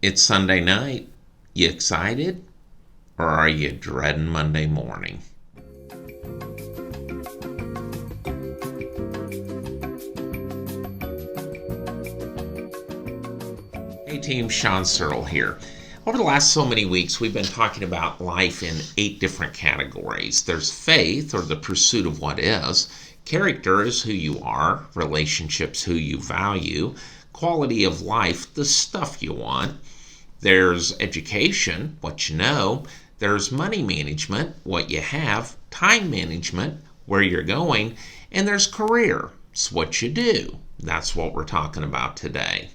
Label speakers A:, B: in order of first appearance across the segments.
A: It's Sunday night. You excited? Or are you dreading Monday morning? Hey team, Sean Searle here. Over the last so many weeks, we've been talking about life in 8 different categories. There's faith, or the pursuit of what is. Character is who you are. Relationships, who you value. Quality of life, the stuff you want. There's education, what you know. There's money management, what you have. Time management, where you're going. And there's career, it's what you do. That's what we're talking about today.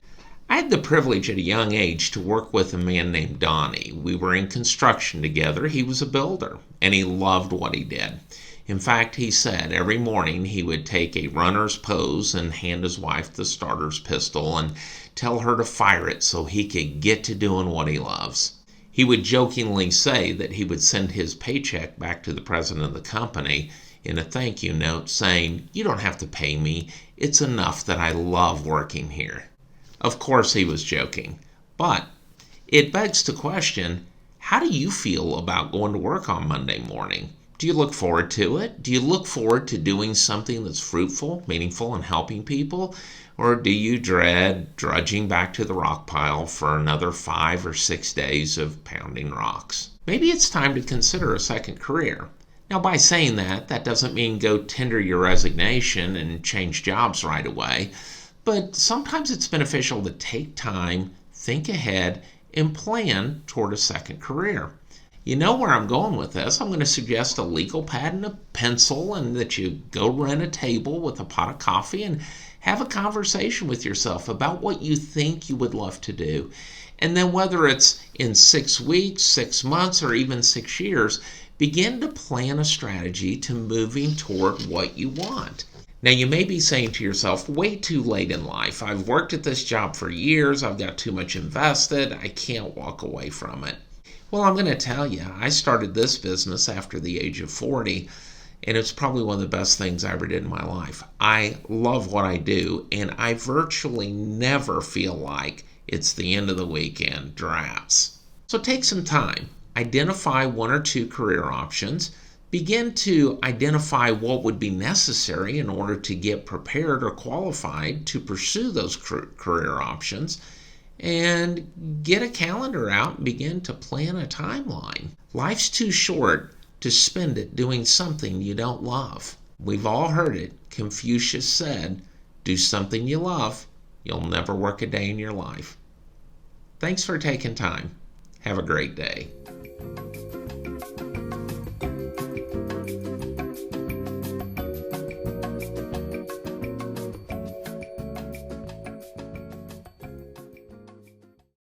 A: I had the privilege at a young age to work with a man named Donnie. We were in construction together. He was a builder, and he loved what he did. In fact, he said every morning he would take a runner's pose and hand his wife the starter's pistol and tell her to fire it so he could get to doing what he loves. He would jokingly say that he would send his paycheck back to the president of the company in a thank you note saying, "You don't have to pay me. It's enough that I love working here." Of course he was joking, but it begs the question, how do you feel about going to work on Monday morning? Do you look forward to it? Do you look forward to doing something that's fruitful, meaningful, and helping people? Or do you dread drudging back to the rock pile for another 5 or 6 days of pounding rocks? Maybe it's time to consider a second career. Now, by saying that, that doesn't mean go tender your resignation and change jobs right away. But sometimes it's beneficial to take time, think ahead, and plan toward a second career. You know where I'm going with this. I'm going to suggest a legal pad and a pencil, and that you go rent a table with a pot of coffee and have a conversation with yourself about what you think you would love to do. And then whether it's in 6 weeks, 6 months, or even 6 years, begin to plan a strategy to moving toward what you want. Now, you may be saying to yourself, way too late in life. I've worked at this job for years. I've got too much invested. I can't walk away from it. Well, I'm going to tell you, I started this business after the age of 40, and it's probably one of the best things I ever did in my life. I love what I do, and I virtually never feel like it's the end of the weekend drafts. So take some time. Identify 1 or 2 career options. Begin to identify what would be necessary in order to get prepared or qualified to pursue those career options, and get a calendar out and begin to plan a timeline. Life's too short to spend it doing something you don't love. We've all heard it. Confucius said, "Do something you love, you'll never work a day in your life." Thanks for taking time. Have a great day.